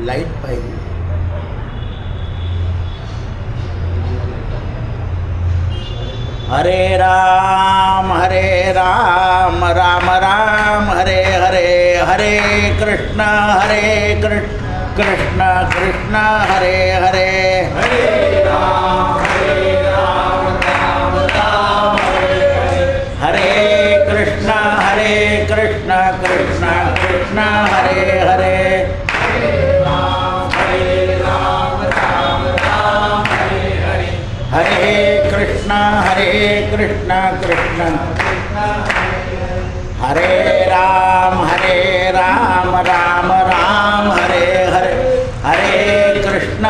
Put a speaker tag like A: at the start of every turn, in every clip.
A: Light पाहिजे. हरे राम राम राम हरे हरे, हरे कृष्ण कृष्ण कृष्ण हरे हरे.
B: हरे राम राम राम हरे हरे.
A: हरे कृष्ण कृष्ण कृष्ण हरे हरे.
B: हरे राम राम हरे हरे.
A: हरे कृष्ण कृष्ण हरे राम राम राम हरे हरे. हरे कृष्ण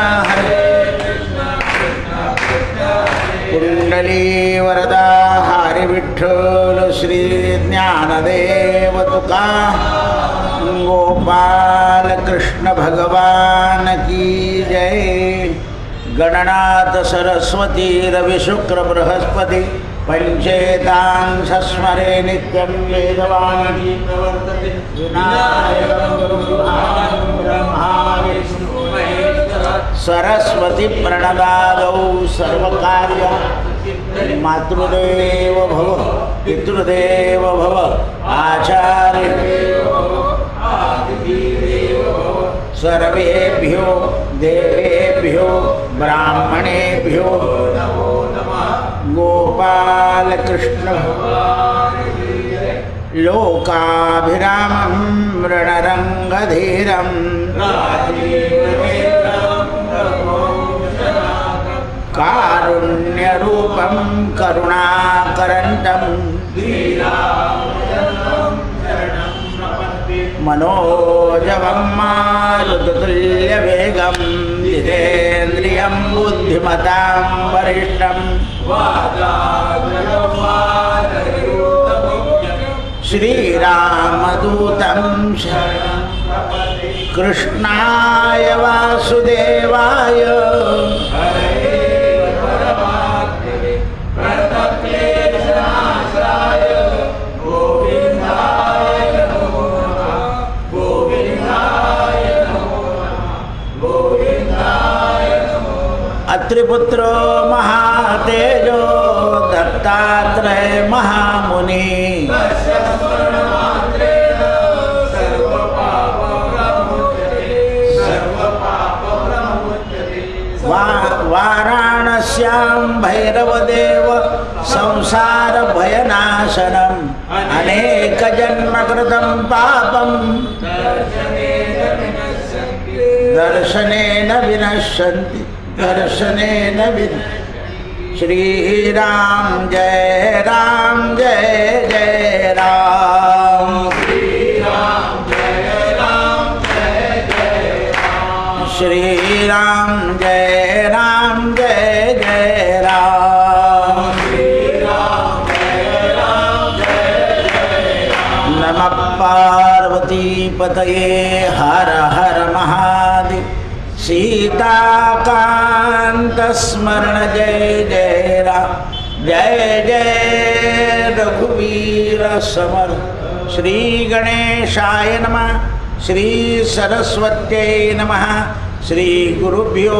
A: कुंडली वरदा हरि विठ्ठल श्री ज्ञानदेव तुका गोपाल कृष्ण भगवान की जय. गणनाथ सरस्वती रवि शुक्र बृहस्पति पंचेतांश स्मरे नित्यं वेदवाणी प्रवर्तते. विनायकं गुरुभागं ब्रह्मा विष्णु महेश्वर सरस्वती प्रणदादौ सर्वकार्य. मातृदेव भव पितृदेव भव आचार्य सर्वेभ्यो देवेभ्यो ब्राह्मणेभ्यो
B: नमो नमः.
A: गोपाल कृष्ण लोकाभिरामं रणरंगधीरं कारुण्यरूपं करुणाकरन्तं मनोजवं मारुततुल्यवेगं जितेन्द्रियं बुद्धिमतां वरिष्ठं श्रीरामदूतं कृष्णाय वासुदेवाय अत्रिपुत्र महातेजो दत्तात्रेय महामुनि वाराणस्यां भैरवदेव संसार भयनाशनम् अनेकजन्मकृतं पापं दर्शनेन विनश्यन्ति दर्शनेन विन. श्रीराम जय जय राम.
B: श्रीराम जय राम
A: श्रीराम जय राम.
B: श्रीराम जय राम
A: नमः पार्वती पतये हर हर महादेव. सीताकांत स्मरण जय जय राम. जय जय रघुवीर समर. श्री गणेशाय नमः. श्री सरस्वत्यै नमः. श्री गुरुभ्यो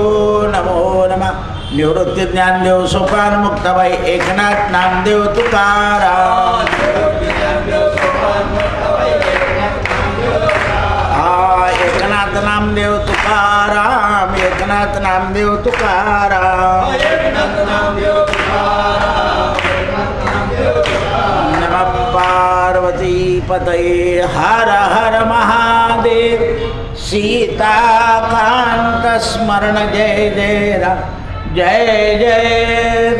A: नमो नमः. निवृत्ती ज्ञानदेव सोपान मुक्ताबाई एकनाथ नामदेव तुकाराम. एकनाथ नामदेव तुकाराम. एकनाथ नामदेव तुकाराम. नमः पार्वती पतये हर हर महादेव. सीताकांत स्मरण जय जय राम. जय जय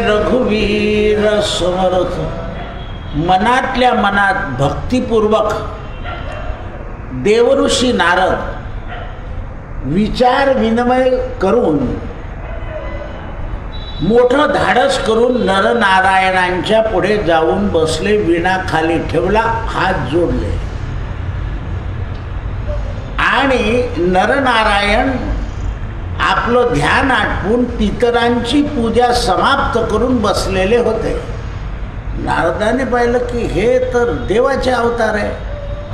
A: रघुवीर समर्थ. मनातल्या मनात भक्तिपूर्वक देवऋषी नारद विचार विनिमय करून मोठं धाडस करून नरनारायणांच्या पुढे जाऊन बसले. विणा खाली ठेवला, हात जोडले आणि नरनारायण आपलं ध्यान आटपून पितरांची पूजा समाप्त करून बसलेले होते. नारदाने पाहिलं की हे तर देवाचे अवतार आहे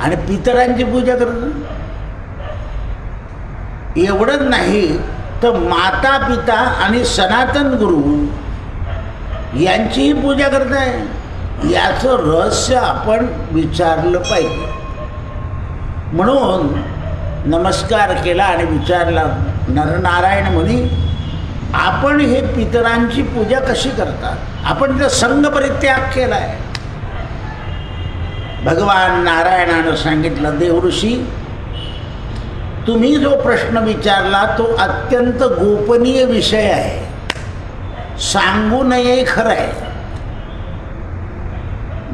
A: आणि पितरांची पूजा करतात. एवढंच नाही तर माता पिता आणि सनातन गुरु यांचीही पूजा करताय. याचं रहस्य आपण विचारलं पाहिजे. म्हणून नमस्कार केला आणि विचारला नरनारायण मुनी, आपण हे पितरांची पूजा कशी करतात? आपण तर संघ परित्याग केलाय. भगवान नारायणानं सांगितलं, देवऋषी तुम्ही जो प्रश्न विचारला तो अत्यंत गोपनीय विषय आहे, सांगू नये खरं आहे.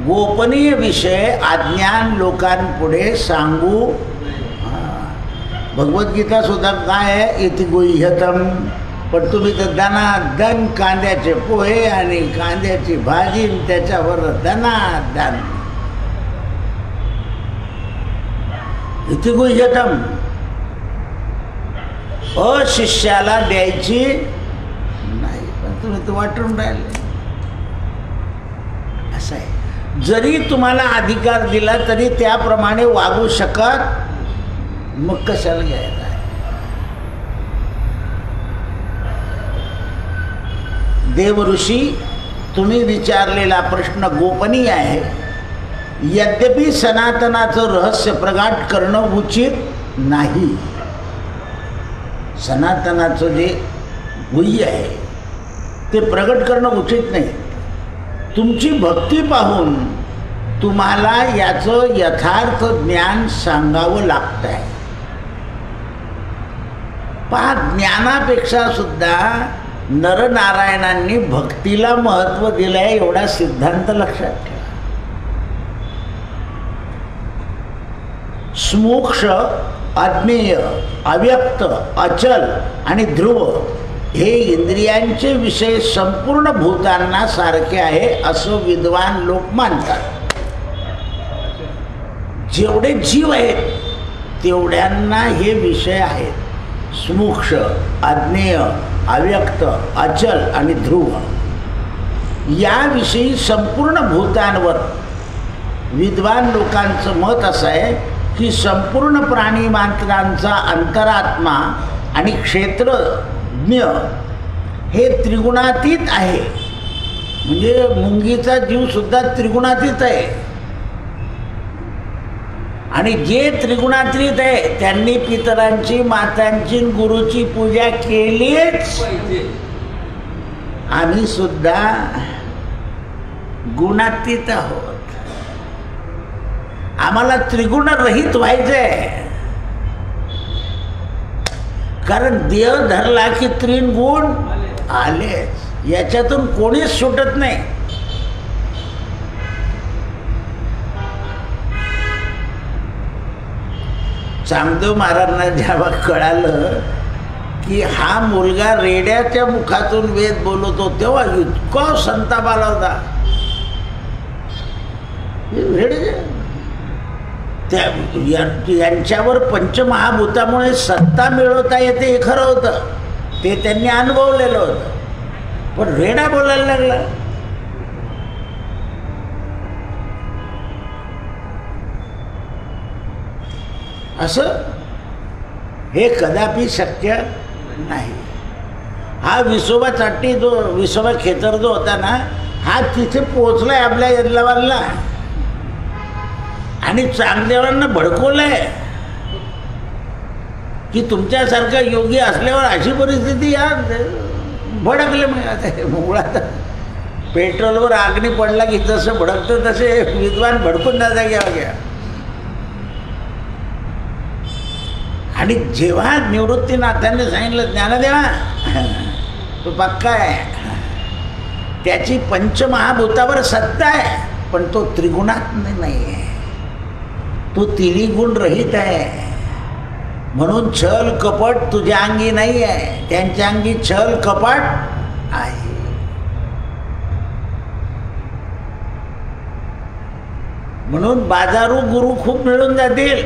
A: गोपनीय विषय अज्ञान लोकांपुढे सांगू. भगवद्गीता सुद्धा काय आहे, इति गुह्यतम. पण तुम्ही तर दनादन कांद्याचे पोहे आणि कांद्याची भाजी त्याच्यावर दनादन. इति गुह्यतम अशिष्याला द्यायची नाही, पण तुम्ही तर वाटून राहिले. असं आहे. जरी तुम्हाला अधिकार दिला तरी त्याप्रमाणे वागू शकत, मग कशाला घ्यायला? देवऋषी तुम्ही विचारलेला प्रश्न गोपनीय आहे. यद्यपि सनातनाचं रहस्य प्रगाट करणं उचित नाही. सनातनाचं जे गुह्य आहे ते प्रगट करणं उचित नाही. तुमची भक्ती पाहून तुम्हाला याचं यथार्थ ज्ञान सांगावं लागतं आहे. पहा, ज्ञानापेक्षा सुद्धा नरनारायणांनी भक्तीला महत्त्व दिलं आहे, एवढा सिद्धांत लक्षात ठेवा. स्मोक्ष, अज्ञेय, अव्यक्त, अचल आणि ध्रुव हे इंद्रियांचे विषय संपूर्ण भूतांना सारखे आहे असं विद्वान लोक मानतात. जेवढे जीव आहेत तेवढ्यांना हे विषय आहेत. स्मोक्ष, अज्ञेय, अव्यक्त, अचल आणि ध्रुव याविषयी संपूर्ण भूतांवर विद्वान लोकांचं मत असं आहे की संपूर्ण प्राणी मात्रांचा अंतरात्मा आणि क्षेत्रज्ञ हे त्रिगुणातीत आहे. म्हणजे मुंगीचा जीव सुद्धा त्रिगुणातीत आहे. आणि जे त्रिगुणातीत आहे त्यांनी पितरांची, मातांची, गुरुची पूजा केलीच. आम्ही सुद्धा गुणातीत आहोत. आम्हाला त्रिगुण रहित व्हायचंय. कारण देह धरला की त्रिन गुण आलेच, याच्यातून कोणीच सुटत नाही. चांगदेव महाराजांना जेव्हा कळालं की हा मुलगा रेड्याच्या मुखातून वेद बोलवतो तेव्हा इतका संताप आला होता. यांच्यावर पंचमहाभूतामुळे सत्ता मिळवता येते हे खरं होतं, ते त्यांनी अनुभवलेलं होतं. पण रेडा बोलायला लागला. असं हे कदापि शक्य नाही. हा विसोबा चाट्टी जो विसोबा खेतर जो होता ना, हा तिथे पोचलाय आपल्या यदलावाला आणि चांगदेवांना भडकवलंय की तुमच्यासारखा योगी असल्यावर अशी परिस्थिती या भडकले. मुळात पेट्रोलवर आगनी पडला की जसं भडकतं तसे विद्वान भडकून जाता घ्या. आणि जेव्हा निवृत्तीनाथांनी सांगितलं ज्ञानदेवा तो पक्का आहे, त्याची पंचमहाभूतावर सत्ता आहे, पण तो त्रिगुणात नाही आहे, तो तिन्ही रहित आहे. म्हणून छल कपट तुझ्या अंगी नाही आहे, त्यांच्या अंगी छल कपट आहे. म्हणून बाजारू गुरु खूप मिळून जातील,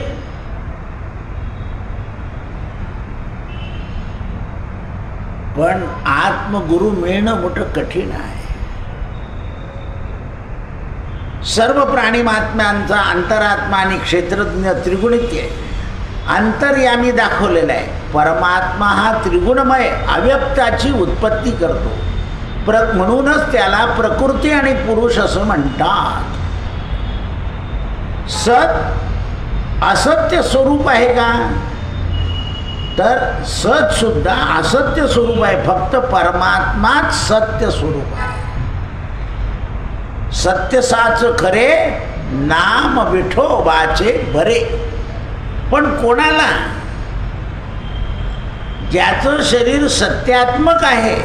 A: पण आत्मगुरु मिळणं मोठं कठीण आहे. सर्व प्राणीमात्म्यांचा अंतरात्मा आणि क्षेत्रज्ञ त्रिगुणित आहे. अंतर्यामी दाखवलेला आहे. परमात्मा हा त्रिगुणमय अव्यक्ताची उत्पत्ती करतो. म्हणूनच त्याला प्रकृती आणि पुरुष असं म्हणतात. सत असत्य स्वरूप आहे का? तर सत सुद्धा असत्य स्वरूप आहे. फक्त परमात्माच सत्य स्वरूप आहे. सत्य साच खरे नाम विठोबाचे बरे. पण कोणाला? ज्याचं शरीर सत्यात्मक आहे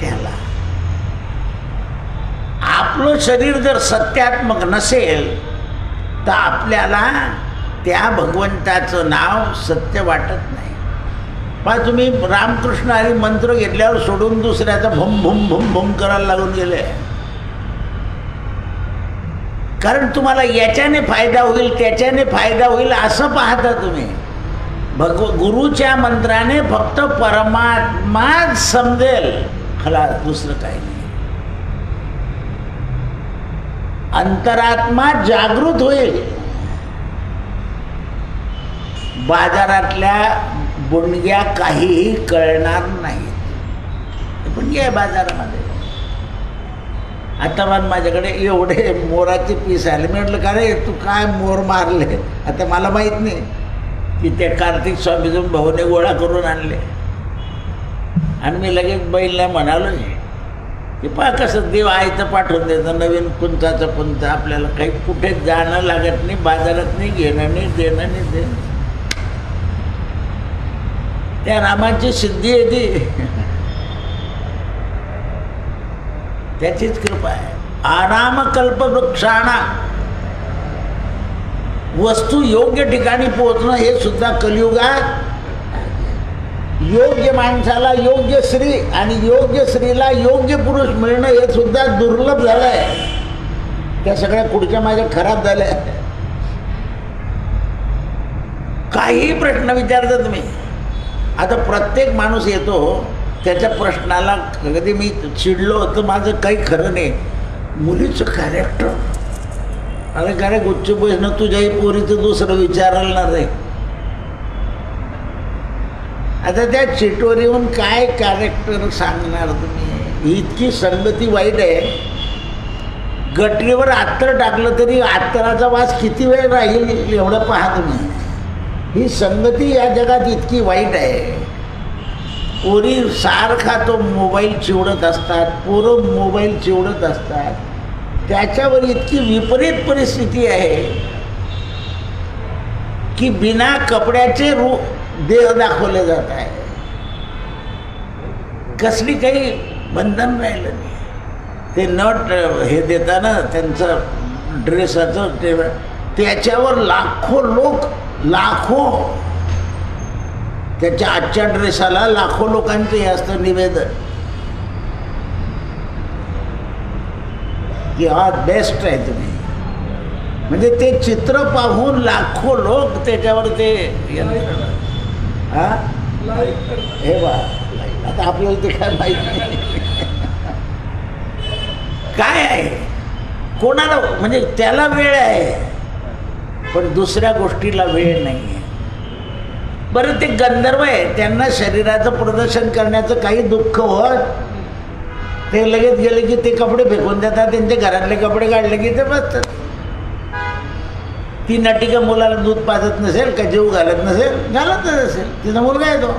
A: त्याला. आपलं शरीर जर सत्यात्मक नसेल तर आपल्याला त्या भगवंताचं नाव सत्य वाटत नाही. पण तुम्ही रामकृष्ण हरी मंत्र घेतल्यावर सोडून दुसऱ्याचा भूम भूम भूम भूम करायला लागून गेले. कारण तुम्हाला याच्याने फायदा होईल त्याच्याने फायदा होईल असं पाहता तुम्ही. गुरुच्या मंत्राने फक्त परमात्माच समजेल, खला दुसरं काही नाही. अंतरात्मा जागृत होईल. बाजारातल्या बुणग्या काहीही कळणार नाही. बुणग्या आहे बाजारामध्ये. आता पण माझ्याकडे एवढे मोराचे पीस आले. मी म्हटलं का रे तू काय मोर मारले? आता मला माहीत नाही की ते कार्तिक स्वामीजून भाऊने गोळा करून आणले. आणि मी लगेच बैलला म्हणालो की पहा कसं देव आयतं पाठवून देतं. नवीन कुंचाचं पुंच. आपल्याला काही कुठेच जाणं लागत नाही, बाजारात नाही, घेणं नाही, देणं नाही, देणं. त्या रामाची सिद्धी आहे ती. त्याचीच कृपा आहे. आराम कल्पवृक्षाणा. वस्तू योग्य ठिकाणी पोहोचणं हे सुद्धा कलियुगात. योग्य माणसाला योग्य स्त्री आणि योग्य स्त्रीला योग्य पुरुष मिळणं हे सुद्धा दुर्लभ झालं आहे. त्या सगळ्या पुढच्या माझ्या खराब झाल्या. काही प्रश्न विचारता तुम्ही. आता प्रत्येक माणूस येतो त्याच्या प्रश्नाला. कधी मी चिडलो होतं, माझं काही खरं नाही. मुलीचं कॅरेक्टर. अरे का रे गुच्छ बसणं तुझ्याही पोरीचं दुसरं विचारायला रे. आता त्या चिटोरीहून काय कॅरेक्टर सांगणार तुम्ही? इतकी संगती वाईट आहे. गटरीवर अत्तर टाकलं तरी अत्तराचा वास किती वेळ राहील एवढं पहा तुम्ही. ही संगती या जगात इतकी वाईट आहे. पोरी सारखा तो मोबाईल चिवडत असतात, पोरं मोबाईल चिवडत असतात. त्याच्यावर इतकी विपरीत परिस्थिती आहे की बिना कपड्याचे देह दाखवले जात आहे. कसली काही बंधन राहिलं नाही. ते नट हे देताना त्यांचं ड्रेसाचं त्याच्यावर लाखो लोक, लाखो त्याच्या आजच्या ड्रेसाला लाखो लोकांचं हे असतं निवेदन की हा बेस्ट आहे तुम्ही. म्हणजे ते चित्र पाहून लाखो लोक त्याच्यावर ते हे बा. आता आपल्याला ते काय माहीत नाही काय आहे कोणाला. म्हणजे त्याला वेळ आहे पण दुसऱ्या गोष्टीला वेळ नाही आहे. बरं ते गंधर्व आहे, त्यांना शरीराचं प्रदर्शन करण्याचं काही दुःख होत. ते लगेच गेले की ते कपडे फेकून देतात. त्यांचे घरातले कपडे काढले की ते बसतात. ती नटिका मुलाला दूध पाजत नसेल का, जीव घालत नसेल, घालतच असेल, तिचा मुलगा आहे तो.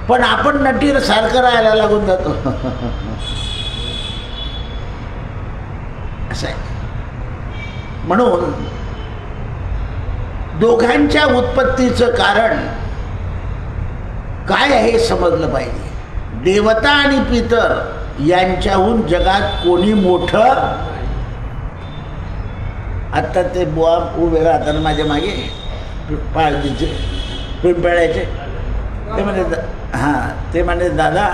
A: पण आपण नटी सारखं राहायला लागून जातो असं आहे. म्हणून दोघांच्या उत्पत्तीचं कारण काय आहे समजलं पाहिजे. देवता आणि पितर यांच्याहून जगात कोणी मोठं. आत्ता ते बुवा उभे राहतात माझ्या मागे पाळजीचे पिंपळ्याचे. ते म्हणे ते म्हणे दादा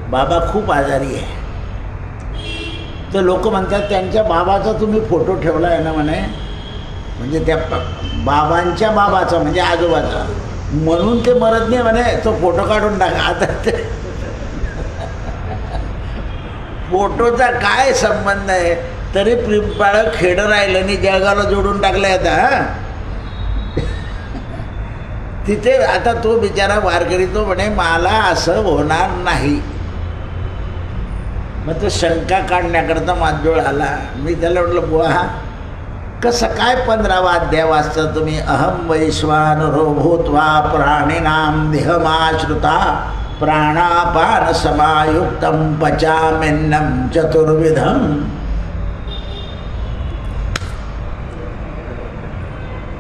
A: बाबा खूप आजारी आहे. तर लोक म्हणतात त्यांच्या बाबाचा तुम्ही फोटो ठेवला आहे ना म्हणे. म्हणजे त्या बाबांच्या बाबाचा म्हणजे आजोबाचा, म्हणून ते मरत नाही म्हणे. तो फोटो काढून टाका. आता ते फोटोचा काय संबंध आहे? तरी पिंपाळ खेडं राहिलं आणि जळगावला जोडून टाकलं आता. तिथे आता तो बिचारा वारकरी तो म्हणे मला असं होणार नाही. मग तो शंका काढण्याकरता माझ्याजवळ आला. मी त्याला म्हटलं बुवा कसं काय 15वा अध्याय वाचता तुम्ही? अहम वैश्वानरो भूत्वा प्राणिनां देहमाश्रिता प्राणापान समायुक्तं पचाम्यन्नं चतुर्विधम्.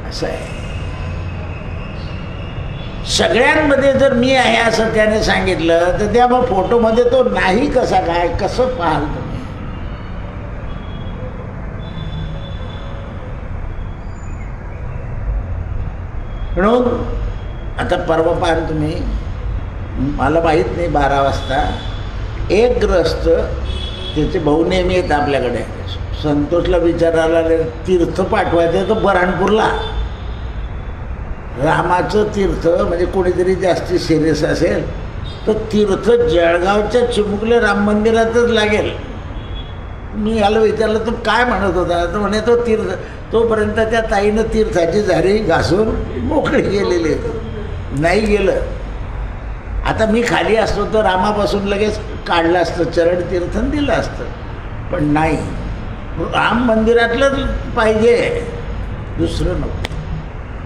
A: असं आहे. सगळ्यांमध्ये जर मी आहे असं त्याने सांगितलं तर त्या मग फोटोमध्ये तो नाही कसा काय कसं पाहाल तुम्ही? म्हणून आता परवा पाहाल तुम्ही, मला माहीत नाही 12 वाजता एक ग्रस्त त्याचे भाऊ नेहमी येत आपल्याकडे. संतोषला विचारायला तीर्थ पाठवायचं तर बऱ्हाणपूरला. रामाचं तीर्थ म्हणजे कोणीतरी जास्ती सिरियस असेल तर तीर्थ जळगावच्या चिमुकल्या राम मंदिरातच लागेल. मी याला विचारलं तू काय म्हणत होता? तर म्हणे तो तीर्थ. तोपर्यंत त्या ताईनं तीर्थाची झारी घासून मोकळी गेलेली होती. नाही गेलं. आता मी खाली असतो तर रामापासून लगेच काढलं असतं, चरण तीर्थ दिलं असतं. पण नाही, राम मंदिरातलंच पाहिजे, दुसरं नको.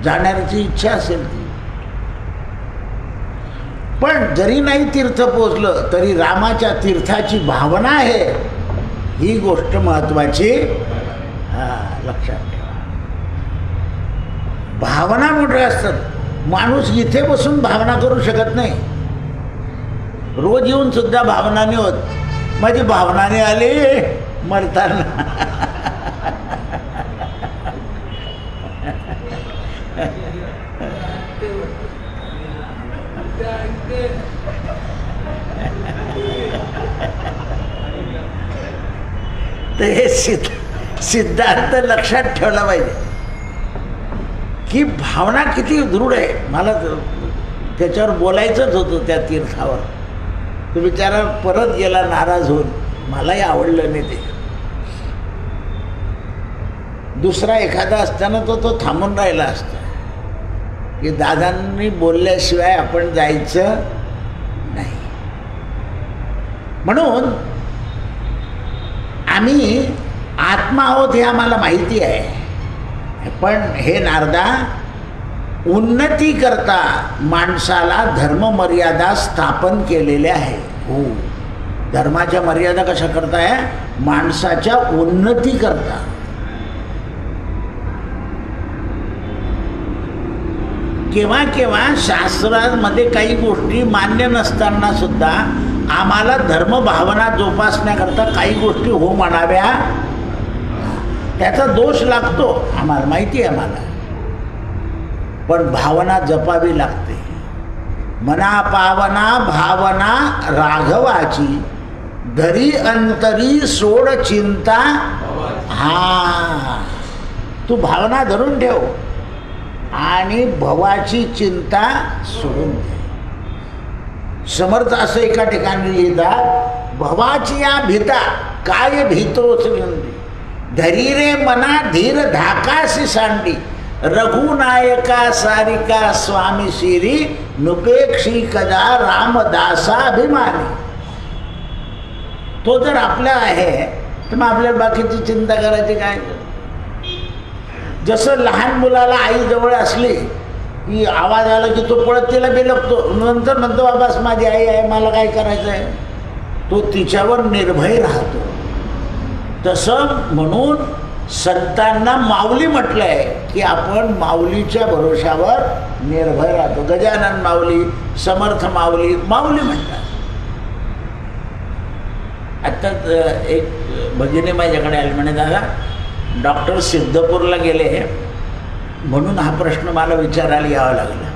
A: जाण्याची इच्छा असेल ती. पण जरी नाही तीर्थ पोचलं तरी रामाच्या तीर्थाची भावना आहे ही गोष्ट महत्वाची. लक्षात ठेवा. भावना मोठ्या असतात. माणूस इथे बसून भावना करू शकत नाही. रोज येऊन सुद्धा भावनाने होत. माझी भावनाने आली मरताना. तर हे सिद्धांत लक्षात ठेवला पाहिजे की भावना किती दृढ आहे. मला त्याच्यावर बोलायचंच होतं त्या तीर्थावर. तो बिचारा परत गेला नाराज होऊन. मलाही आवडलं नाही ते. दुसरा एखादा असताना तो थांबून राहिला असता की दादांनी बोलल्याशिवाय आपण जायचं नाही. म्हणून आम्ही आत्मा आहोत हे आम्हाला माहिती आहे. पण हे नारदा, उन्नती करता माणसाला धर्ममर्यादा स्थापन केलेल्या आहे. हो, धर्माच्या मर्यादा कशा करताय? माणसाच्या उन्नती करता. केव्हा केव्हा शास्त्रामध्ये काही गोष्टी मान्य नसताना सुद्धा आम्हाला धर्मभावना जोपासण्याकरता काही गोष्टी हो म्हणाव्या, त्याचा दोष लागतो आम्हाला, माहिती आहे आम्हाला. पण भावना जपावी लागते. मना पावना भावना राघवाची, धरी अंतरी सोड चिंता. तू भावना धरून ठेव आणि भवाची चिंता सोडून दे. समर्थ असं एका ठिकाणी लिहितात, भवाची या भीता काय भीतोच नंदी, धरी रे मना धीर धाकासी सांडी, रघुनायका सारिका स्वामी शिरी, नुपेक्षी कदा रामदासाभिमानी. तो जर आपला आहे तर मग आपल्याला बाकीची चिंता करायची काय? जसं लहान मुलाला आई जवळ असली की आवाज आला की तो पळत तिला बिलगतो, नंतर म्हणतो बाबास माझी आई आहे, मला काय करायचं आहे. तो तिच्यावर निर्भय राहतो. तसं म्हणून संतांना माऊली म्हटलंय की आपण माऊलीच्या भरोशावर निर्भय राहतो. गजानन माऊली, समर्थ माऊली, माऊली म्हणतात. आता एक भगिनी माझ्याकडे आली, म्हणे दादा डॉक्टर सिद्धपूरला गेले म्हणून हा प्रश्न मला विचारायला यावं लागला.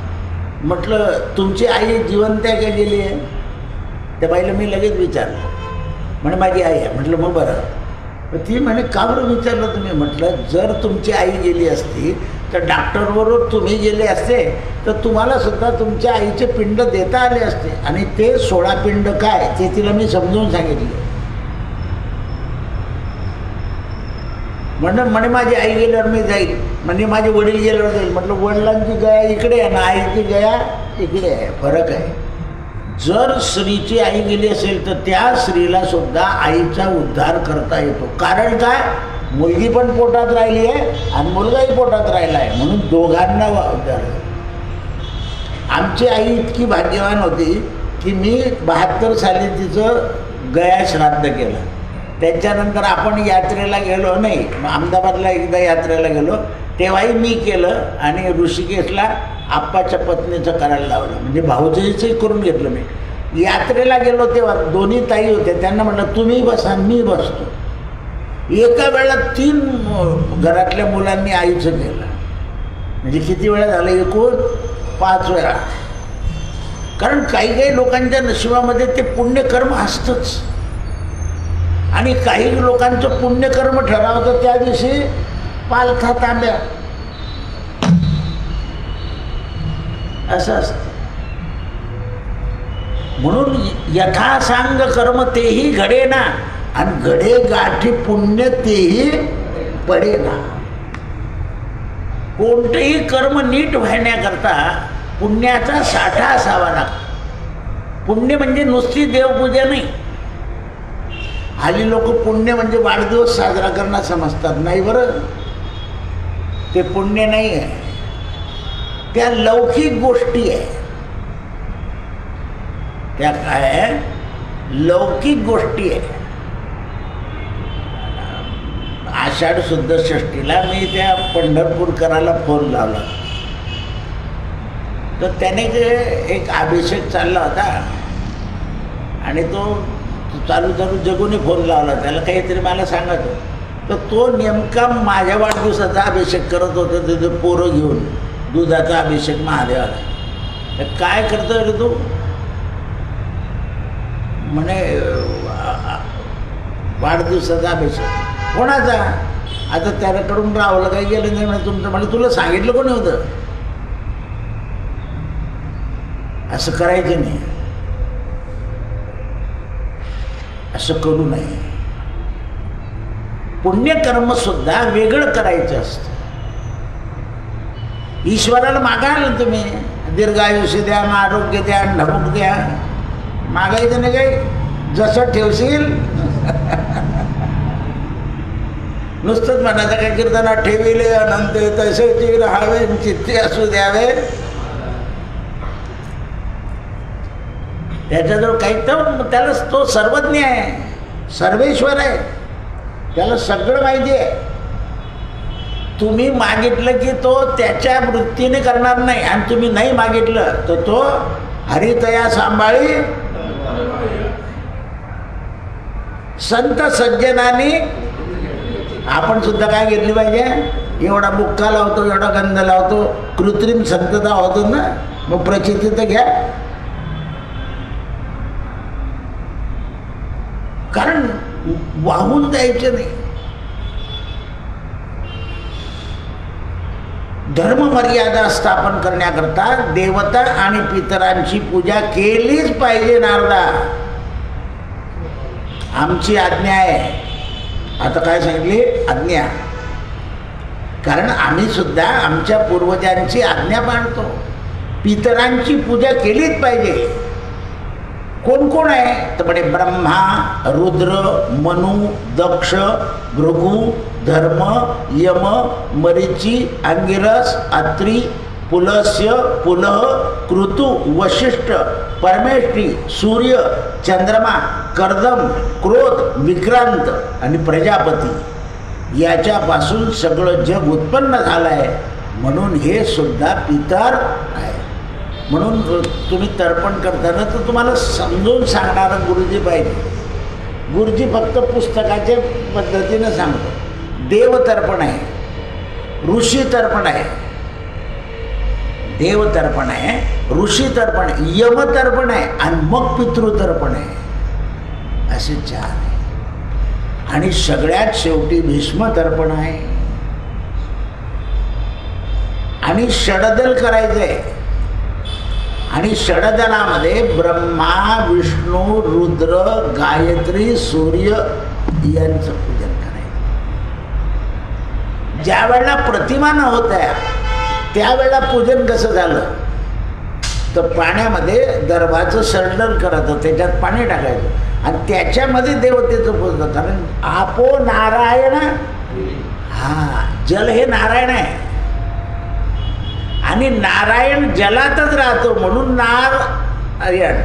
A: म्हटलं तुमची आई जिवंत आहे का गेली आहे? त्या बाईला मी लगेच विचारलं. म्हणे माझी आई आहे. म्हटलं मग बरं. ती म्हणे का बरं विचारलं तुम्ही? म्हटलं जर तुमची आई गेली असती तर डॉक्टरबरोबर तुम्ही गेले असते तर तुम्हाला सुद्धा तुमच्या आईचे पिंड देता आले असते. आणि ते 16 पिंड काय ते तिला मी समजून सांगितलं. म्हणे माझी आई गेल्यावर मी जाईल, म्हणजे माझे वडील गेल्यावर जाईल. म्हटलं वडिलांची गया इकडे आहे ना, आईची गया इकडे आहे, फरक आहे. जर स्त्रीची आई गेली असेल तर त्या स्त्रीला सुद्धा आईचा उद्धार करता येतो. कारण काय, मुलगी पण पोटात राहिली आहे आणि मुलगाही पोटात राहिला आहे, म्हणून दोघांना उद्धार. आमची आई इतकी भाग्यवान होती की मी 72 साली तिचं गया श्राद्ध केलं. त्याच्यानंतर आपण यात्रेला गेलो नाही, अहमदाबादला एकदा यात्रेला गेलो तेव्हाही मी केलं आणि ऋषिकेशला आप्पाच्या पत्नीचं करायला लावलं, म्हणजे भाऊजीचंही करून घेतलं. मी यात्रेला गेलो तेव्हा दोन्ही ताई होत्या, त्यांना म्हटलं तुम्ही बसा मी बसतो. एका वेळेला 3 घरातल्या मुलांनी आईचं केलं, म्हणजे किती वेळा झालं, एकूण 5 वेळा. कारण काही काही लोकांच्या नशिबामध्ये ते पुण्यकर्म असतंच, आणि काही लोकांचं पुण्यकर्म ठरावतं त्या दिवशी पालथा तांब्या असं असतं. म्हणून यथासांग कर्म तेही घडे ना, आणि घडे गाठी पुण्य तेही पडे ना. कोणतेही कर्म नीट व्हाण्याकरता पुण्याचा साठा असावा लागतो. पुण्य म्हणजे नुसती देवपूजा नाही. हल्ली लोक पुण्य म्हणजे वाढदिवस साजरा करणं समजतात. नाही बरं, ते पुण्य नाही आहे, त्या लौकिक गोष्टी आहे. त्या काय आहे, लौकिक गोष्टी आहे. आषाढ शुद्ध षष्टीला मी त्या पंढरपूरकराला फोन लावला, तर त्याने एक अभिषेक चालला होता आणि तो चालू जगूने फोन लावला, त्याला काहीतरी मला सांगत. तर तो नेमका माझ्या वाढदिवसाचा अभिषेक करत होता, तिथे पोरं घेऊन दुधाचा अभिषेक महादेवाला. तर काय करतो रे तू, म्हणे वाढदिवसाचा अभिषेक. कोणाचा, आता त्याच्याकडून रावलं काही गेलं नाही म्हणे तुमचं. म्हणजे तुला सांगितलं कोणी होतं, असं करायचं नाही, असं करू नये. पुण्यकर्म सुद्धा वेगळं करायचं असतं. ईश्वराला मागाल ना तुम्ही, दीर्घायुष्य द्या, आरोग्य द्या, ढबूक द्या, मागायचं नाही काही, जसं ठेवशील. नुसतंच म्हणायचं काय कीर्तना, ठेविले अनंत तसेची राहावे, चित्ते असू द्यावे. त्याच्याजवळ काही तर त्याला तो सर्वज्ञ आहे, सर्वेश्वर आहे, त्याला सगळं माहिती आहे. तुम्ही मागितलं की तो त्याच्या वृत्तीने करणार नाही, आणि तुम्ही नाही मागितलं तर तो हरितया सांभाळी. संत सज्जनांनी आपण सुद्धा काय घेतली पाहिजे, एवढा बुक्का लावतो, एवढा गंध लावतो, कृत्रिम संतता होतो ना, मग प्रचिती तर घ्या. कारण वाहून द्यायचे नाही. धर्म मर्यादा स्थापन करण्याकरता देवता आणि पितरांची पूजा केलीच पाहिजे. नारदा, आमची आज्ञा आहे. आता काय सांगितली, आज्ञा. कारण आम्ही सुद्धा आमच्या पूर्वजांची आज्ञा पाळतो. पितरांची पूजा केलीच पाहिजे. कोण कोण आहे तर म्हणे ब्रह्मा, रुद्र, मनु, दक्ष, भृगु, धर्म, यम, मरीची, अंगिरस, अत्री, पुलस्य, पुलह, कृतु, वशिष्ठ, परमेष्ठी, सूर्य, चंद्रमा, कर्दम, क्रोध, विक्रांत आणि प्रजापती. याच्यापासून सगळं जग उत्पन्न झालं आहे. म्हणून हे सुद्धा पितर आहे. म्हणून तुम्ही तर्पण करताना तर तुम्हाला समजून सांगणारा गुरुजी पाहिजे. गुरुजी फक्त पुस्तकाच्या पद्धतीनं सांगतो. देवतर्पण आहे, ऋषी तर्पण आहे, देवतर्पण आहे, ऋषी तर्पण आहे, यमतर्पण आहे आणि मग पितृतर्पण आहे. असे 4 आहे. आणि सगळ्यात शेवटी भीष्मतर्पण आहे. आणि षडदल करायचं आहे. आणि षडदलामध्ये ब्रह्मा, विष्णू, रुद्र, गायत्री, सूर्य यांचं पूजन करायचं. ज्या वेळेला प्रतिमा नव्हत्या त्यावेळेला पूजन कसं झालं तर पाण्यामध्ये दर्भाचं सरडण करत त्याच्यात पाणी टाकायचं आणि त्याच्यामध्ये देवतेचं पूजन. कारण आपो नारायण, हा जल हे नारायण आहे आणि नारायण जलातच राहतो म्हणून नारायण.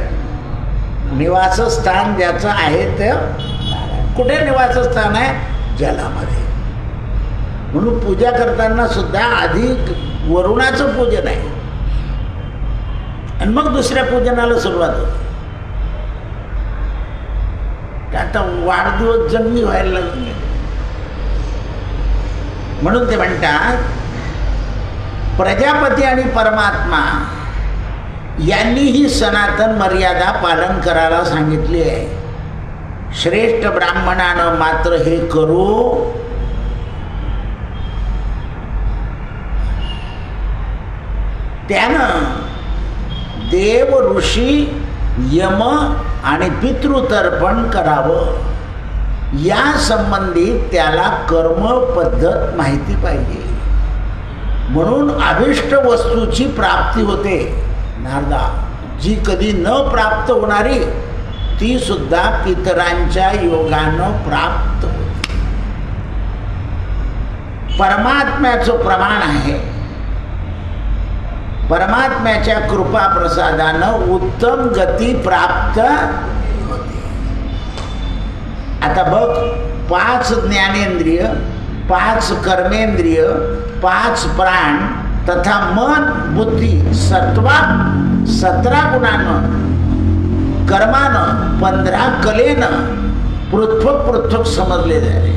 A: निवासस्थान ज्याचं आहे ते कुठे निवासस्थान आहे जलामध्ये. म्हणून पूजा करताना सुद्धा आधी वरुणाचं पूजन आहे आणि मग दुसऱ्या पूजनाला सुरुवात होते. आता वाढदिवस जन्मी व्हायला लागले म्हणून ते म्हणतात प्रजापती आणि परमात्मा यांनी ही सनातन मर्यादा पालन करायला सांगितली आहे. श्रेष्ठ ब्राह्मणानं मात्र हे करू त्यानं देव ऋषी यम आणि पितृतर्पण करावं. या संबंधित त्याला कर्म पद्धत माहिती पाहिजे. म्हणून अभिष्ट वस्तूची प्राप्ती होते. नारदा, जी कधी न प्राप्त होणारी ती सुद्धा पितरांच्या योगानं प्राप्त होते. परमात्म्याचं प्रमाण आहे. परमात्म्याच्या कृपा प्रसादानं उत्तम गती प्राप्त होते. आता बघ, 5 ज्ञानेंद्रिय, 5 कर्मेंद्रिय, 5 प्राण तथा मन बुद्धी सत्वा 17 गुणानं, कर्मानं 15 कलेनं पृथक पृथक समजले जाते.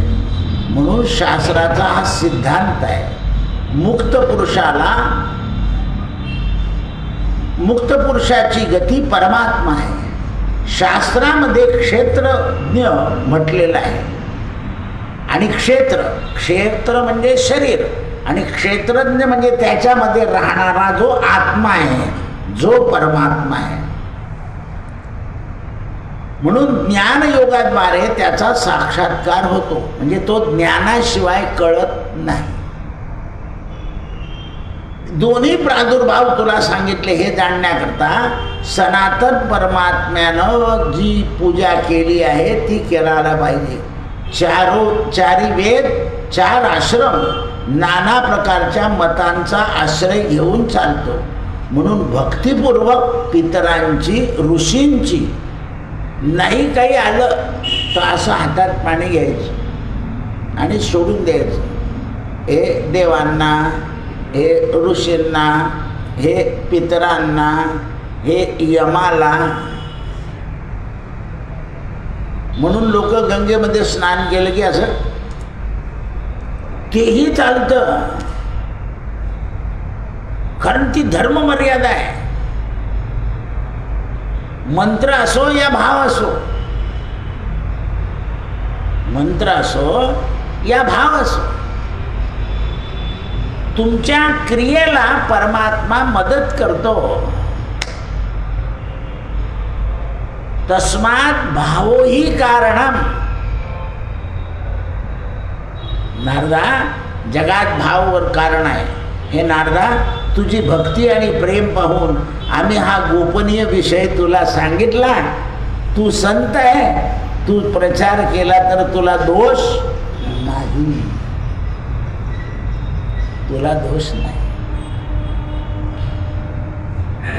A: म्हणून शास्त्राचा हा सिद्धांत आहे. मुक्त पुरुषाची गती परमात्मा आहे. शास्त्रामध्ये क्षेत्रज्ञ म्हटलेलं आहे आणि क्षेत्र म्हणजे शरीर आणि क्षेत्रज्ञ म्हणजे त्याच्यामध्ये राहणारा जो आत्मा आहे, जो परमात्मा आहे. म्हणून ज्ञानयोगाद्वारे त्याचा साक्षात्कार होतो. म्हणजे तो ज्ञानाशिवाय कळत नाही. दोन्ही प्रादुर्भाव तुला सांगितले हे जाणण्याकरता सनातन परमात्म्यानं जी पूजा केली आहे ती करायला पाहिजे. चारी वेद, 4 आश्रम नाना प्रकारच्या मतांचा आश्रय घेऊन चालतो. म्हणून भक्तिपूर्वक पितरांची, ऋषींची, नाही काही आलं तर असं हातात पाणी घ्यायचं आणि सोडून द्यायचं. हे देवांना, हे ऋषींना, हे पितरांना, हे यमाला. म्हणून लोक गंगेमध्ये स्नान केलं की असं तेही चालतं, कारण ती धर्म मर्यादा आहे. मंत्र असो या भाव असो, मंत्र असो या भाव असो, तुमच्या क्रियेला परमात्मा मदत करतो. तस्मात भावोही कारणम. नारदा, जगात भाववर कारण आहे. हे नारदा, तुझी भक्ती आणि प्रेम पाहून आम्ही हा गोपनीय विषय तुला सांगितला. तू संत आहे, तू प्रचार केला तर तुला दोष नाही, तुला दोष नाही.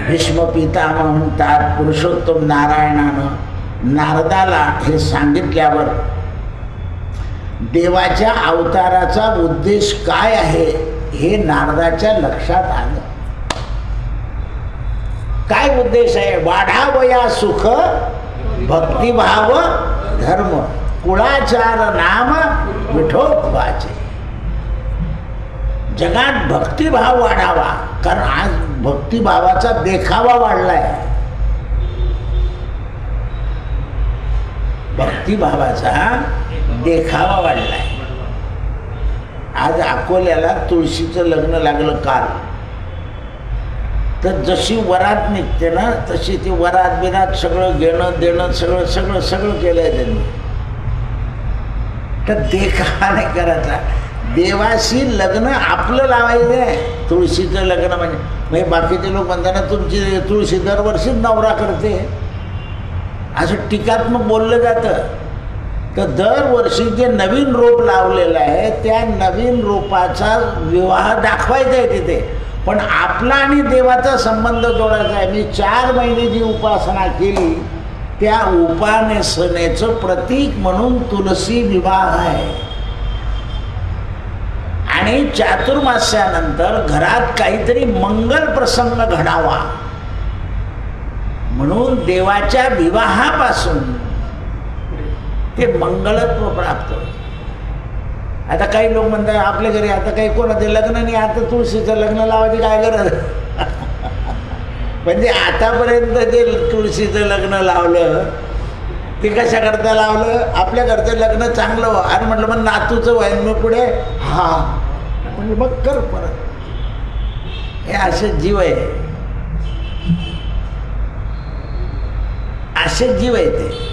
A: भीष्म पितामह म्हणतात पुरुषोत्तम नारायणानं नारदाला हे सांगितल्यावर देवाच्या अवताराचा उद्देश काय आहे हे नारदाच्या लक्षात आलं. काय उद्देश आहे? वाढावया सुख भक्तिभाव धर्म कुळाचार नाम विठोबाचे. जगात भक्तिभाव वाढावा, कारण आज भक्तिभावाचा देखावा वाढलाय. भक्तिभावाचा देखावा वाढलाय. आज अकोल्याला तुळशीचं लग्न लागलं काल, तर जशी वरात निघते ना तशी ती वरात बिरात सगळं घेणं देणं सगळं सगळं सगळं केलंय त्यांनी. तर देखावा नाही करायचा. देवाशी लग्न आपलं लावायचं आहे. तुळशीचं लग्न म्हणजे बाकीचे लोक म्हणताना तुमची तुळशी दरवर्षीच नवरा करते असं टीकात्मक बोललं जातं. तर दरवर्षी जे नवीन रोप लावलेलं आहे त्या नवीन रोपाचा विवाह दाखवायचा आहे तिथे. पण आपला आणि देवाचा संबंध जोडायचा आहे. मी 4 महिने जी उपासना केली त्या उपासनेचं प्रतीक म्हणून तुलसी विवाह आहे. आणि चातुर्मास्यानंतर घरात काहीतरी मंगल प्रसंग घडावा म्हणून देवाच्या विवाहापासून ते मंगलत्व प्राप्त होतं. आता काही लोक म्हणतात आपल्या घरी आता काही कोणाचे लग्न नाही, आता तुळशीचं लग्न लावायची काय गरज. म्हणजे आतापर्यंत जे तुळशीचं लग्न लावलं ते कशाकरता लावलं, आपल्या घरचं लग्न चांगलं व्हा. आणि म्हटलं मग नातूचं व्हायन मग पुढे हा म्हणजे मग कर परत. हे असे जीव आहे, असे जीव आहे ते.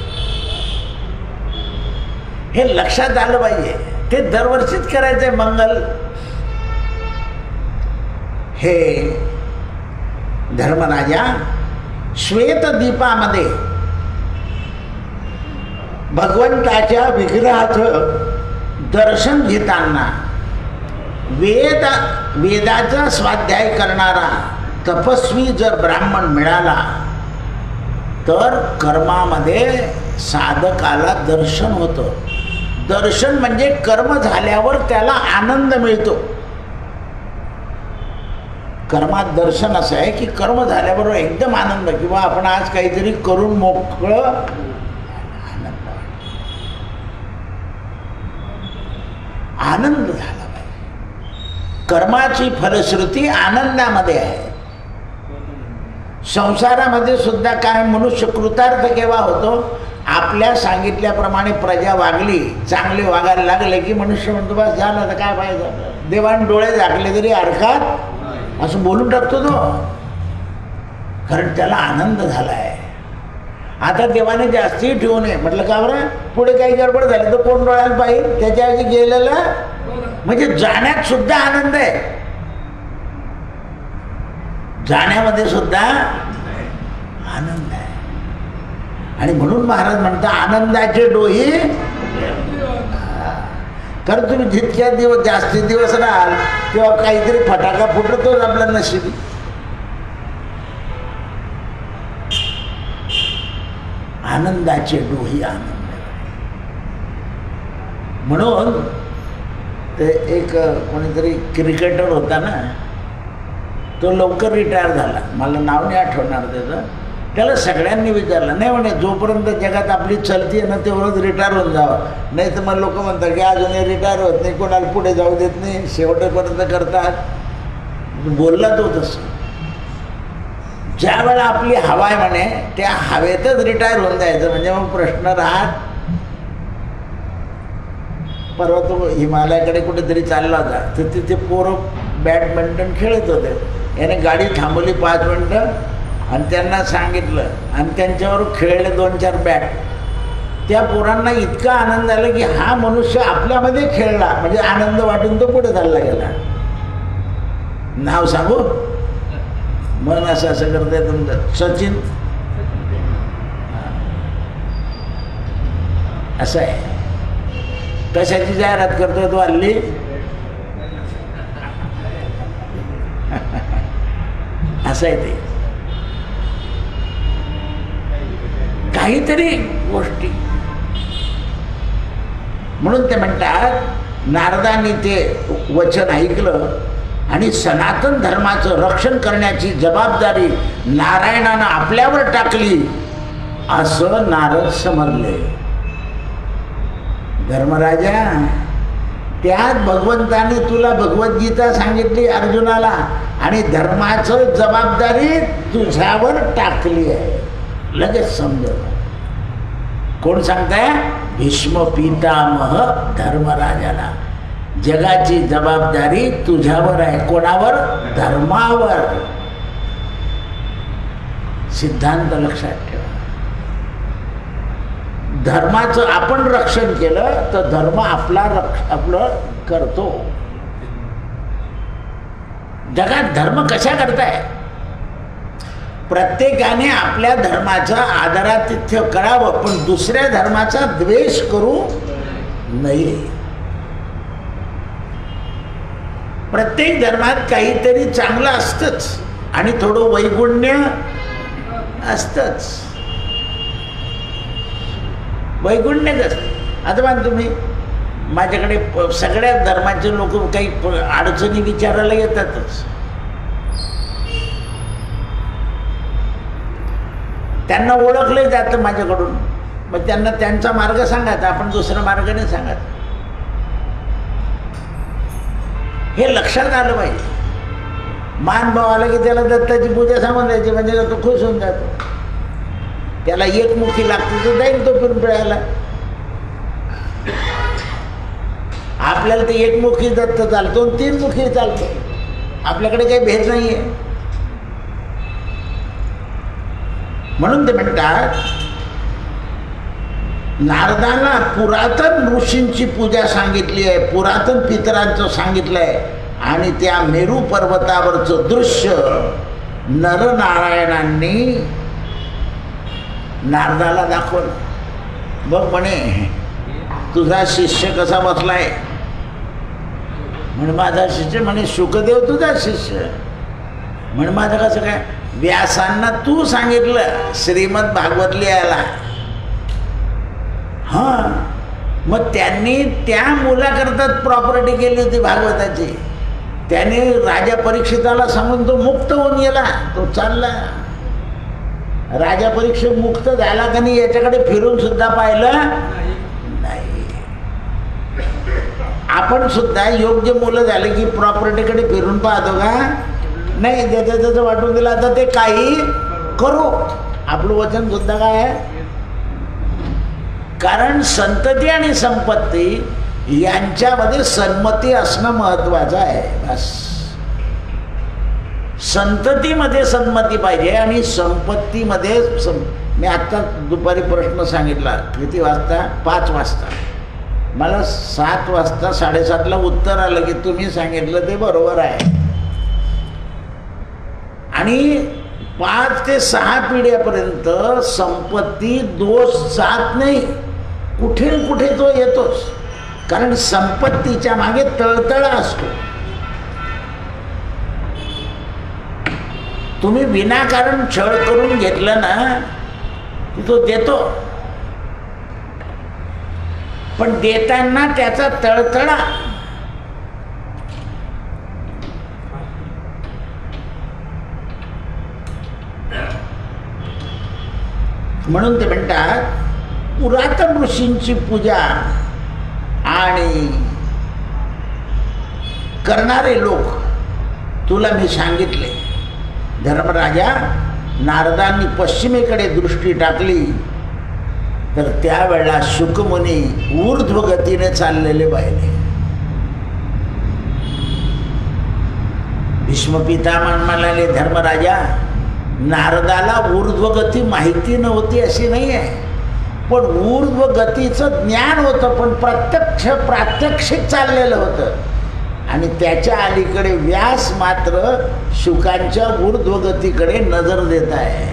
A: हे लक्षात आलं पाहिजे. ते दरवर्षीच करायचंय मंगल. हे धर्मराजा श्वेतदीपामध्ये भगवंताच्या विग्रहाचं दर्शन घेताना वेदाचा स्वाध्याय करणारा तपस्वी जर ब्राह्मण मिळाला तर कर्मामध्ये साधकाला दर्शन होतं. दर्शन म्हणजे कर्म झाल्यावर त्याला आनंद मिळतो. कर्मात दर्शन असं आहे की कर्म झाल्याबरोबर एकदम आनंद, किंवा आपण आज काहीतरी करून मोकळं आनंद झाला पाहिजे. कर्माची फलश्रुती आनंदामध्ये आहे. संसारामध्ये सुद्धा काय मनुष्य कृतार्थ केव्हा होतो, आपल्या सांगितल्याप्रमाणे प्रजा वागली, चांगले वागायला लागले की मनुष्य म्हणतो बस झालं तर काय पाहिजे, देवाने डोळे झाकले तरी हरकत असं बोलून टाकतो तो, कारण त्याला आनंद झाला आहे. आता देवाने जास्ती ठेवू नये म्हटलं का बरं, पुढे काही गडबड झाली तर कोण डोळ्याला पाहिजे, त्याच्याऐवजी गेलेलं म्हणजे जाण्यात सुद्धा आनंद आहे. जाण्यामध्ये सुद्धा आनंद आहे. आणि म्हणून महाराज म्हणता आनंदाचे डोही. कारण तुम्ही जितक्या दिवस जास्ती दिवस राहाल तेव्हा काहीतरी फटाका फुटतोच आपल्या नशिबी. आनंदाचे डोही आनंद. म्हणून ते एक कोणीतरी क्रिकेटर होता ना, तो लवकर रिटायर झाला, मला नाव नाही आठवणार त्याचं. त्याला सगळ्यांनी विचारलं, नाही म्हणे जोपर्यंत जगात आपली चलती आहे ना तेवढंच रिटायर होऊन जावं, नाही तर मग लोक म्हणतात की अजूनही रिटायर होत नाही, कोणाला पुढे जाऊ देत नाही, शेवटपर्यंत करतात. बोलला तो तसं. ज्या वेळा आपली हवा आहे म्हणे त्या हवेतच रिटायर होऊन जायचं, म्हणजे मग प्रश्न राहत. परवा तो हिमालयाकडे कुठेतरी चालला होता, तर तिथे पोरं बॅडमिंटन खेळत होते. याने गाडी थांबवली 5 मिनटं आणि त्यांना सांगितलं आणि त्यांच्यावर खेळले 2-4 बॅट. त्या पोरांना इतका आनंद झाला की हा मनुष्य आपल्यामध्ये खेळला, म्हणजे आनंद वाटून तो पुढे चालला गेला. नाव सांगू, मन असं असं करताय तुमचं सचिन, असं आहे. कशाची जाहिरात करतोय तो हल्ली, असं आहे ते. काहीतरी गोष्टी म्हणून ते म्हणतात नारदांनी ते वचन ऐकलं आणि सनातन धर्माचं रक्षण करण्याची जबाबदारी नारायणानं आपल्यावर टाकली असं नारद समजले. धर्मराजा, त्यात भगवंताने तुला भगवद्गीता सांगितली अर्जुनाला आणि धर्माचं जबाबदारी तुझ्यावर टाकली आहे. लगेच समजलं. कोण सांगताय? भीष्म पितामह धर्मराजाला. जगाची जबाबदारी तुझ्यावर आहे. कोणावर? धर्मावर. सिद्धांत लक्षात ठेवा. धर्माचं आपण रक्षण केलं तर धर्म आपलं करतो. जगात धर्म कशा करताय? प्रत्येकाने आपल्या धर्माचा आदरातिथ्य करावं, पण दुसऱ्या धर्माचा द्वेष करू नये. प्रत्येक धर्मात काहीतरी चांगलं असतंच आणि थोडं वैगुण्य असतंच. वैगुण्यच असतं. आता मान तुम्ही माझ्याकडे सगळ्या धर्माचे लोक काही अडचणी विचारायला येतातच. त्यांना ओळखलं जातं माझ्याकडून, मग त्यांना त्यांचा मार्ग सांगायचा, आपण दुसरा मार्ग नाही सांगायचा. हे लक्षात आलं पाहिजे. मान भाव आला की त्याला दत्ताची पूजा सांगून द्यायची, म्हणजे तो खुश होऊन जातो. त्याला एकमुखी लागते तर जाईल तो पिंपळ्याला. आपल्याला ते एकमुखी दत्त चालतो, 3 मुखी चालतो. आपल्याकडे काही भेद नाही आहे. म्हणून ते म्हणतात, नारदांना पुरातन ऋषींची पूजा सांगितली आहे, पुरातन पितरांचं सांगितलं आहे. आणि त्या मेरू पर्वतावरचं दृश्य नरनारायणांनी नारदाला दाखवलं. बघ म्हणे, तुझा शिष्य कसा बसलाय? म्हणे माझा शिष्य. म्हणे शुकदेव तुझा शिष्य. म्हणे माझं कसं काय? व्यासांना तू सांगितलं श्रीमद भागवत लिहायला. हां, मग त्यांनी त्या मुलाकरता प्रॉपर्टी केली होती भागवताची. त्याने राजा परीक्षिताला सांगून तो मुक्त होऊन गेला. तो चालला. राजा परीक्षित मुक्त झाला का नाही याच्याकडे फिरून सुद्धा पाहिलं नाही. आपण सुद्धा योग्य मुलं झाले की प्रॉपर्टीकडे फिरून पाहतो का? नाही. त्याचं वाटून दिलं आता ते काही करू. आपलं वचन सुद्धा काय आहे? कारण संतती आणि संपत्ती यांच्यामध्ये सन्मती असणं महत्वाचं आहे. बस. संततीमध्ये सन्मती पाहिजे आणि संपत्तीमध्ये मी आत्ता दुपारी प्रश्न सांगितला. किती वाजता? 5 वाजता. मला 7 वाजता 7:30ला उत्तर आलं की तुम्ही सांगितलं ते बरोबर आहे. आणि 5 ते 6 पिढ्यापर्यंत संपत्ती दोष जात नाही. कुठे कुठे तो येतोच. कारण संपत्तीच्या मागे तळतळा असतो. तुम्ही विनाकारण छळ करून घेतलं ना की तो देतो, पण देताना त्याचा तळतळा. म्हणून ते म्हणतात, पुरातन ऋषींची पूजा आणि करणारे लोक तुला मी सांगितले. धर्मराजा, नारदांनी पश्चिमेकडे दृष्टी टाकली तर त्यावेळेला शुकमुनी ऊर्ध्वगतीने चाललेले पाहिले. भीष्मपितामह म्हणाले, धर्मराजा, नारदाला ऊर्ध्वगती माहिती नव्हती अशी नाही आहे, पण ऊर्ध्वगतीचं ज्ञान होतं, पण प्रत्यक्ष प्रात्यक्षिक चाललेलं होतं. आणि त्याच्या अलीकडे व्यास मात्र शुकांच्या ऊर्ध्वगतीकडे नजर देत आहे.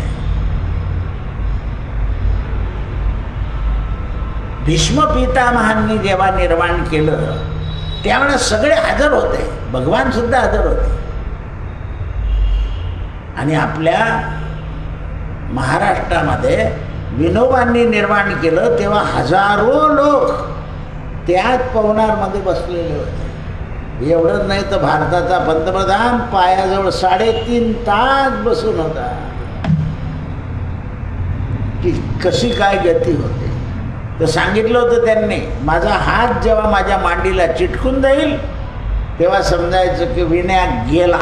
A: भीष्म पितामहांनी जेव्हा निर्माण केलं त्यावेळेला सगळे हजर होते, भगवान सुद्धा हजर होते. आणि आपल्या महाराष्ट्रामध्ये विनोबांनी निर्माण केलं तेव्हा हजारो लोक त्याच पवनारमध्ये बसलेले होते. एवढंच नाही तर भारताचा पंतप्रधान पायाजवळ 3.5 तास बसून होता. की कशी काय गती होते. तर सांगितलं होतं त्यांनी, माझा हात जेव्हा माझ्या मांडीला चिटकून जाईल तेव्हा समजायचं की विनायक गेला.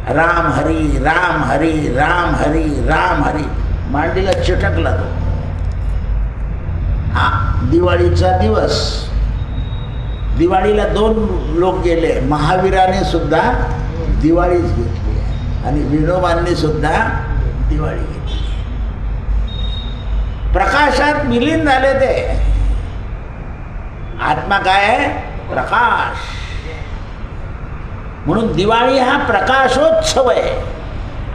A: राम हरी राम हरी राम हरी राम हरी मांडीला चिटकला तो. हा दिवाळीचा दिवस. दिवाळीला 2 लोक गेले. महावीराने सुद्धा दिवाळीच घेतली आणि विनोबांनी सुद्धा दिवाळी घेतली. प्रकाशात विलीन झाले ते. आत्मा काय आहे? प्रकाश. म्हणून दिवाळी हा प्रकाशोत्सव आहे.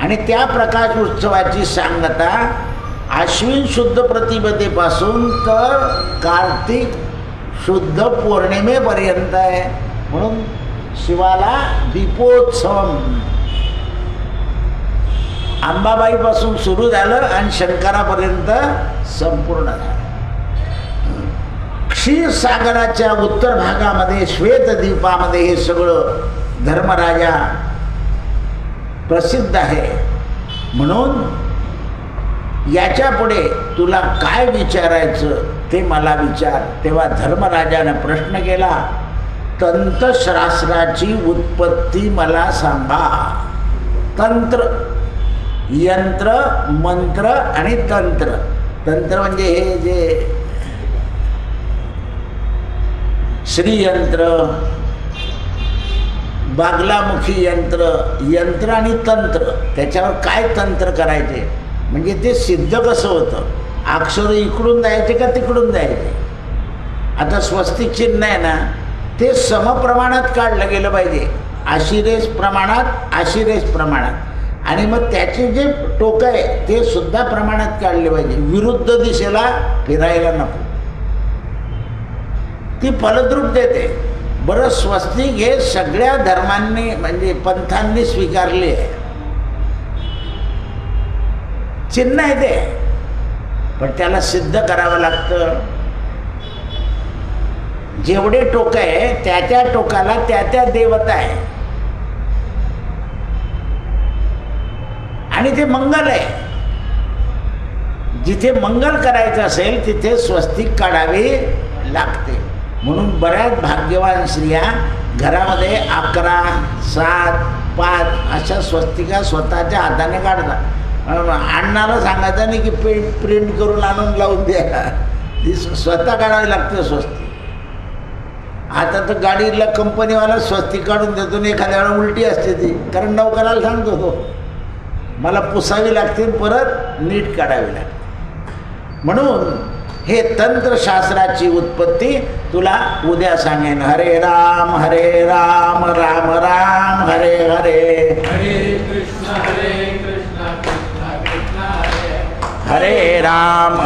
A: आणि त्या प्रकाश उत्सवाची सांगता आश्विन शुद्ध प्रतिपदेपासून तर कार्तिक शुद्ध पौर्णिमेपर्यंत आहे. म्हणून शिवाला दीपोत्सव अंबाबाईपासून सुरू झालं आणि शंकरापर्यंत संपूर्ण झालं. क्षीरसागराच्या उत्तर भागामध्ये श्वेतद्वीपामध्ये हे सगळं धर्मराजा प्रसिद्ध आहे. म्हणून याच्या पुढे तुला काय विचारायचं ते मला विचार. तेव्हा धर्मराजाने प्रश्न केला, तंत्रशास्त्राची उत्पत्ती मला सांगा. तंत्र, यंत्र, मंत्र आणि तंत्र. तंत्र म्हणजे हे जे श्रीयंत्र, बागलामुखी यंत्र, यंत्र आणि तंत्र. त्याच्यावर काय तंत्र करायचे म्हणजे ते सिद्ध कसं होतं? अक्षर इकडून द्यायचे का तिकडून द्यायचे? आता स्वस्तिक चिन्ह आहे ना, ते समप्रमाणात काढलं गेलं पाहिजे. आशिरेस प्रमाणात, आशिरेस प्रमाणात. आणि मग त्याचे जे टोक आहे ते सुद्धा प्रमाणात काढले पाहिजे. विरुद्ध दिशेला फिरायला नको. ती फलद्रूप देते. बरं, स्वस्तिक हे सगळ्या धर्मांनी म्हणजे पंथांनी स्वीकारले आहे. चिन्ह आहे ते, पण त्याला सिद्ध करावं लागतं. जेवढे टोक आहे त्या त्या टोकाला त्या त्या देवता आहे. आणि ते मंगल आहे. जिथे मंगल करायचं असेल तिथे स्वस्तिक काढावे लागते. म्हणून बऱ्याच भाग्यवान स्त्रिया घरामध्ये 11, 7, 5 अशा स्वस्तिका स्वतःच्या हाताने काढतात. अण्णाला सांगायचं नाही की प्रिंट करून आणून लावून द्या. ती स्वतः काढावी लागते स्वस्तिक. आता तर गाडीला कंपनीवाला स्वस्तिक काढून देतो आणि एखाद्या वेळा उलटी असते ती, कारण नौकराला सांगतो तो मला पुसावी लागते, परत नीट काढावी लागते. म्हणून हे तंत्रशास्त्राची उत्पत्ती तुला उद्या सांगेन. हरे राम राम राम हरे हरे.
B: हरे कृष्ण कृष्ण कृष्ण कृष्ण हरे
A: हरे राम